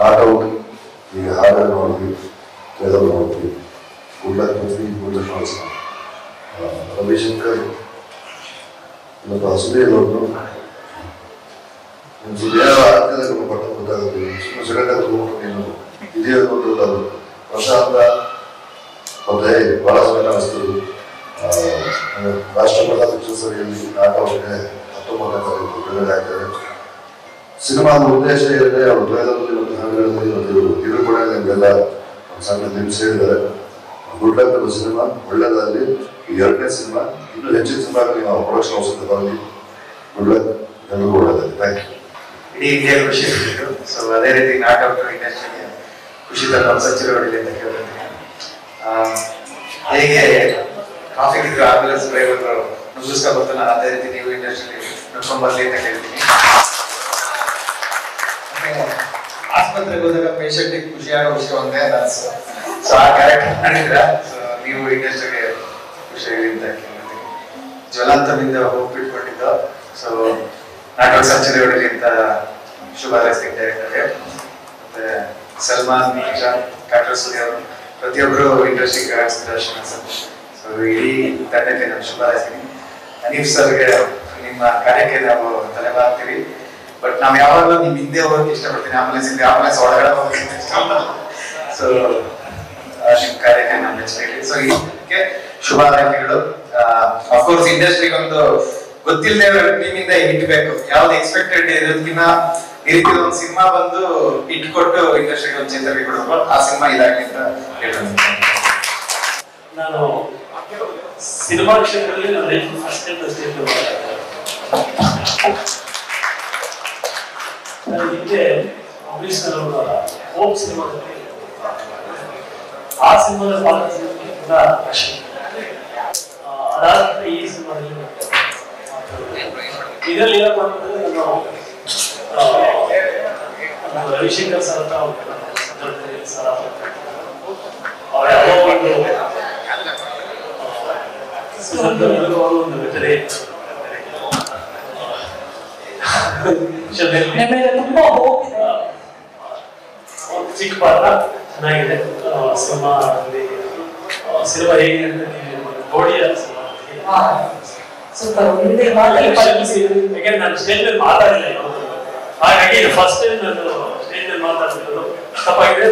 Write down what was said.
Not out ಈಗ ಹಾಡು ನೋಡಿದ್ವಿ, ಟ್ರೇಲರ್ ನೋಡಿದ್ವಿ, ಗುಡ್ಲಕ್ ಬಂದ್ವಿ, ಗುಡ್ಲಕ್ ನೋಡಿಸ್ತಾ ರವಿಶಂಕರ್ ಮತ್ತು ಸುದೀರ್ನವ್ರನ್ನು ಸುದೀರ ಆದ್ಯತೆ ಪಟ್ಟ ಗೊತ್ತಾಗುತ್ತೆ. ಸುಮ್ಮನೆ ಸೆಕೆಂಡಾಗಿ ತಗೊಂಡು ನೀನು ಇದೇ ಗೊತ್ತಾಗುತ್ತೆ. ಪ್ರಶಾಂತ ಮತ್ತೆ ಬಹಳ ಸಮಯ ಅನಿಸ್ತದೆ. ರಾಷ್ಟ್ರಮಟ್ಟ ಪಿಕ್ಚರ್ಸಲ್ಲಿ ನಾಟಕಕ್ಕೆ 19ನೇ ತಾರೀಕು ಬಿಡುಗಡೆ ಆಗ್ತದೆ. ಸಿನಿಮಾದ ಉದ್ದೇಶ ಏನಿದೆ ಅವರು ಟ್ರೈಲರ್ನಲ್ಲಿ ಮತ್ತು ಹಾಡುಗಳಲ್ಲಿ ಮತ್ತು ಇವರು ಕೂಡ ನಿಮಗೆಲ್ಲ ಸಣ್ಣ ನಿಮಿಷ ಹೇಳಿದ್ದಾರೆ. ಗುಡ್ ಲಕ್ ಅನ್ನೋ ಸಿನಿಮಾ ಒಳ್ಳೆಯದಾಗಲಿ. ಈ 2ನೇ ಸಿನಿಮಾ ಇನ್ನೂ ಹೆಚ್ಚಿನ ಸಿನಿಮಾಗಳಿಗೆ ನಾವು ಪ್ರೊಡಕ್ಷನ್ ಔಷಧ ಬರಲಿ. ಗುಡ್ ಲಕ್, ಎಲ್ಲರಿಗೂ ಒಳ್ಳೆಯದಾಗಲಿ. Thank you. ಇಡೀ ಇಂಡಿಯಾ ಖುಷಿ ಸಿಕ್ಕಿತ್ತು. ಸೊ ಅದೇ ರೀತಿ ನಾಟಕ ಇಂಡಸ್ಟ್ರಿಗೆ ಖುಷಿ ತರುವ ಸಚಿವರು ಹೊಡಿಲಿ ಅಂತ ಕೇಳ್ತೀನಿ. ಹೇಗೆ ಕಾಫಿ ಗಿದ್ರು ಆಂಬುಲೆನ್ಸ್ ಡ್ರೈವರ್ ನುಗ್ಗಿಸ್ಕೊ ಬರ್ತಾನೆ, ಅದೇ ರೀತಿ ನೀವು ಇಂಡಸ್ಟ್ರಿಯಲ್ಲಿ ನುಗ್ಕೊಂಡ್ಬರ್ಲಿ ಅಂತ ಕೇಳ್ತೀನಿ. ಆಸ್ಪತ್ರೆಗೆ ಹೋದಾಗ ಪೇಷಂಟಿಗೆ ಖುಷಿ ಆಗೋ ವಿಷಯ ಒಂದೇ ನರ್ಸ್. ಸೊ ಆ ಕ್ಯಾರೆಕ್ಟರ್ ಮಾಡಿದ್ರ ನೀವು ಇಂಡಸ್ಟ್ರಿಗೆ ಖುಷಿಯಾಗಿ ಅಂತ ಕೇಳ್ತೀನಿ. ಜ್ವಲಂತದಿಂದ ಹೋಗ್ಬಿಟ್ಕೊಂಡಿದ್ದು. ಸೊ ನಾಟಕ ಸೆಂಚುರಿ ಹೊಡಿಲಿ ಅಂತ ಶುಭ ಹಾರೈಸ್ತೀನಿ ಡೈರೆಕ್ಟರ್ಗೆ. ಮತ್ತೆ ಸಲ್ಮಾನ್, ಮೀಜಾ, ಡಾಕ್ಟರ್ ಸುನಿ ಅವರು ಪ್ರತಿಯೊಬ್ಬರು ಇಂಡಸ್ಟ್ರಿಗೆ ಆಡಿಸಿದ. ಸೊ ಇಡೀ ತಂಡಕ್ಕೆ ನಾನು ಶುಭ ಹಾರೈಸ್ತೀನಿ. ಅನೀಫ್ ಸರ್ಗೆ ನಿಮ್ಮ ಕಾರ್ಯಕ್ಕೆ ನಾವು ತಲೆಬಾಗ್ತೀವಿ. ಬಟ್ ನಾವು ಯಾವಾಗಲೂ ನಿಮ್ ಹಿಂದೆ ಹೋಗಕ್ಕೆ ಇಷ್ಟಪಡ್ತೀನಿ. ಆಂಬುಲೆನ್ಸ್ ಒಳಗಡೆ ಹೋಗಕ್ಕೆ ಇಷ್ಟ. ಸೊ ನಿಮ್ ಕಾರ್ಯಕ್ಕೆ ನಾನು ಮೆಚ್ಚುಗೆ. ಸೊ ಇದಕ್ಕೆ ಶುಭ ಹಾರೈಕೆಗಳು. ಅಫ್ಕೋರ್ಸ್ ಇಂಡಸ್ಟ್ರಿಗೆ ಒಂದು ಗೊತ್ತಿಲ್ಲದೆ ನಿಮ್ಮಿಂದ ಇಟ್ಬೇಕು. ಯಾವ್ದು ಎಕ್ಸ್ಪೆಕ್ಟೆಡ್ ಇರೋದಕ್ಕಿಂತ ಈ ರೀತಿ ಒಂದು ಸಿನಿಮಾ ಬಂದು ಇಟ್ಕೊಟ್ಟು ಇಂಡಸ್ಟ್ರಿಗೆ ಒಂದು ಚೇತರಿಕೆ ಕೊಡಬೇಕು. ಆ ಸಿನಿಮಾ ಇದಾಗಲಿ ಅಂತ ಹೇಳ್ತೀನಿ. ನಾನು ಸಿನಿಮಾ ಕ್ಷೇತ್ರದಲ್ಲಿ ನನ್ನ ಲೈಫ್ ಫಸ್ಟ್ ಹಿಂದೆ ಅಂಬರೀಷ್ ಅವರ ಹೋಪ್ ಸಿನಿಮಾದಲ್ಲಿ ಆ ಸಿನಿಮಾದಲ್ಲಿ ಭಾಗವಹಿಸಿದ ಅದಾದ ಈ ಸಿನಿಮಾದಲ್ಲಿ ಇದರಲ್ಲಿ ಏನಪ್ಪ ಅಂತಂದ್ರೆ ನಾನು ರವಿಶಂಕರ್ ಸರ್ ಅಂತ ಸರ್ ಅವರ ಒಂದು ವೆಟರೆ ತುಂಬಾ ಹೋಗಿದೆ. ಚಿಕ್ಕ ಪಾತ್ರ ಚೆನ್ನಾಗಿದೆ. ಸಿನಿಮಾ ಹೇಗೆ ಅಂತ ನೋಡಿ ಯಾಕಂದ್ರೆ ನಾನು ಸ್ಟೇಜ್ ಮೇಲೆ ಮಾತಾಡಿಲ್ಲ, ಹಾಗಾಗಿ ಫಸ್ಟ್ ಟೈಮ್ ನಾನು ಸ್ಟೇಜ್ ಮೇಲೆ ಮಾತಾಡ್ತಿರೋದು ತಪ್ಪಾಗಿದೆ.